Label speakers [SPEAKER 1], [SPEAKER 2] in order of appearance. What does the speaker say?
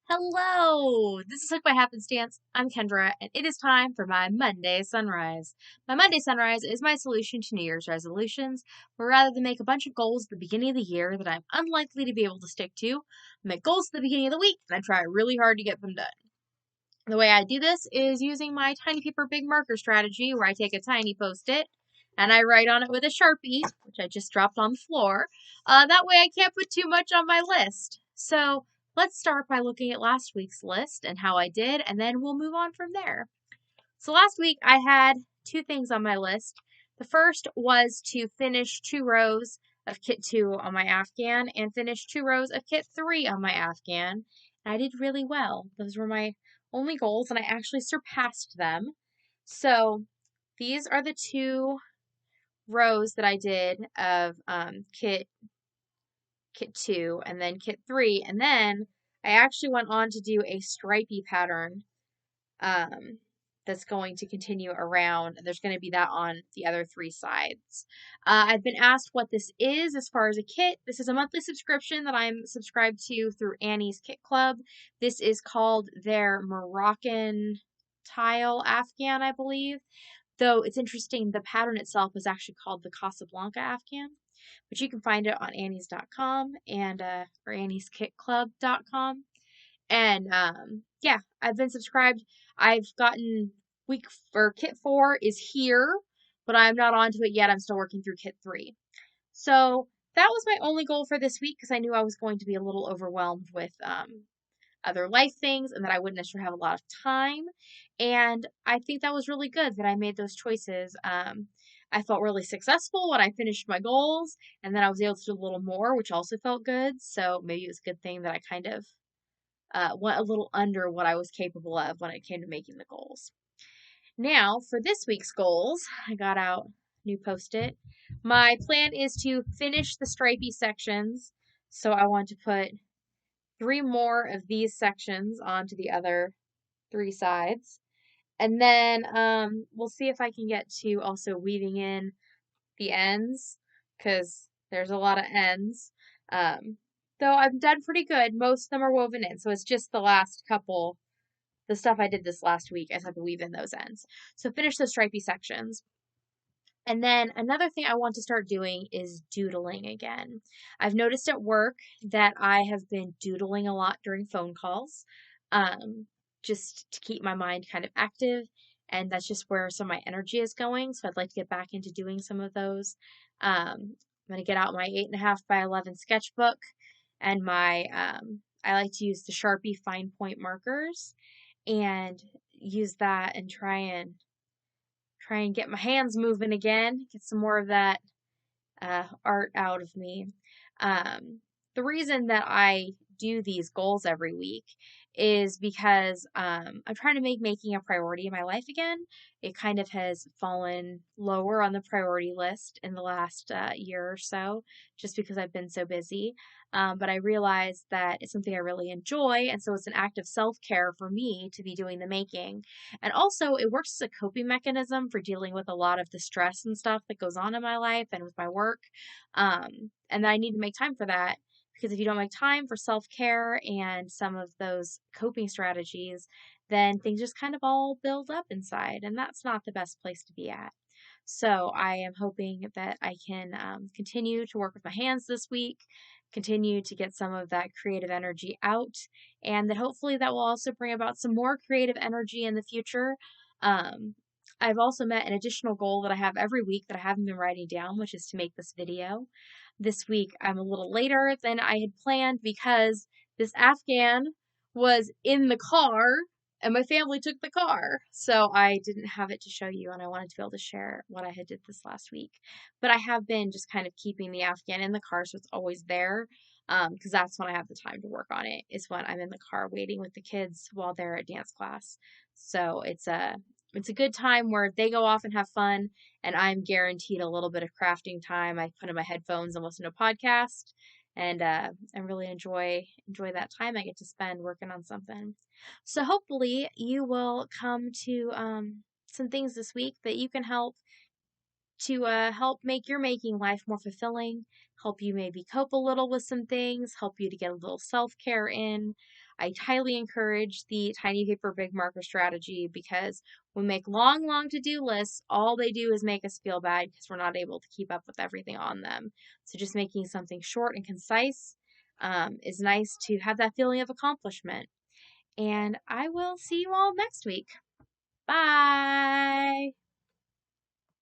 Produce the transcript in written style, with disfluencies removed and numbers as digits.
[SPEAKER 1] Hello, this is Hooked by Happenstance. I'm Kendra, and it is time for my Monday Sunrise. My Monday Sunrise is my solution to New Year's resolutions, where rather than make a bunch of goals at the beginning of the year that I'm unlikely to be able to stick to, I make goals at the beginning of the week and I try really hard to get them done. The way I do this is using my tiny paper big marker strategy, where I take a tiny post-it and I write on it with a Sharpie, which I just dropped on the floor. That way I can't put too much on my list. So let's start by looking at last week's list and how I did, and then we'll move on from there. So last week I had two things on my list. The first was to finish 2 rows of Kit 2 on my Afghan and finish 2 rows of Kit 3 on my Afghan. And I did really well. Those were my only goals, and I actually surpassed them. So these are the 2 rows that I did of Kit 2 and then Kit 3, and then I actually went on to do a stripy pattern that's going to continue around. There's going to be that on the other 3 sides. I've been asked what this is as far as a kit. This is a monthly subscription that I'm subscribed to through Annie's Kit Club. This is called their Moroccan tile Afghan, I believe. Though it's interesting, the pattern itself is actually called the Casablanca Afghan, but you can find it on annies.com and or annieskitclub.com. And yeah, I've been subscribed. I've gotten Kit 4 is here, but I'm not onto it yet. I'm still working through Kit 3. So that was my only goal for this week, because I knew I was going to be a little overwhelmed with other life things and that I wouldn't necessarily have a lot of time. And I think that was really good that I made those choices. I felt really successful when I finished my goals, and then I was able to do a little more, which also felt good. So maybe it was a good thing that I kind of went a little under what I was capable of when it came to making the goals. Now, for this week's goals, I got out new post-it. My plan is to finish the stripy sections, so I want to put 3 more of these sections onto the other 3 sides. And then we'll see if I can get to also weaving in the ends, because there's a lot of ends. Though I've done pretty good. Most of them are woven in, so it's just the last couple, the stuff I did this last week, I just have to weave in those ends. So finish those stripy sections. And then another thing I want to start doing is doodling again. I've noticed at work that I have been doodling a lot during phone calls, just to keep my mind kind of active, and that's just where some of my energy is going. So I'd like to get back into doing some of those. I'm going to get out my 8.5 by 11 sketchbook and my, I like to use the Sharpie fine point markers and use that and try and get my hands moving again, get some more of that art out of me. The reason that I do these goals every week is because I'm trying to make making a priority in my life again. It kind of has fallen lower on the priority list in the last year or so, just because I've been so busy. But I realized that it's something I really enjoy, and so it's an act of self-care for me to be doing the making. And also, it works as a coping mechanism for dealing with a lot of the stress and stuff that goes on in my life and with my work. And I need to make time for that, because if you don't make time for self-care and some of those coping strategies, then things just kind of all build up inside, and that's not the best place to be at. So I am hoping that I can continue to work with my hands this week, continue to get some of that creative energy out, and that hopefully that will also bring about some more creative energy in the future. I've also met an additional goal that I have every week that I haven't been writing down, which is to make this video. This week I'm a little later than I had planned because this Afghan was in the car and my family took the car. So I didn't have it to show you, and I wanted to be able to share what I had did this last week. But I have been just kind of keeping the Afghan in the car, so it's always there. Because that's when I have the time to work on it, is when I'm in the car waiting with the kids while they're at dance class. So it's a good time where they go off and have fun, and I'm guaranteed a little bit of crafting time. I put in my headphones and listen to a podcast, and I really enjoy that time I get to spend working on something. So hopefully you will come to some things this week that you can help to help make your making life more fulfilling, help you maybe cope a little with some things, help you to get a little self care in. I highly encourage the tiny paper, big marker strategy because when we make long, long to do lists, all they do is make us feel bad because we're not able to keep up with everything on them. So, just making something short and concise is nice to have that feeling of accomplishment. And I will see you all next week. Bye.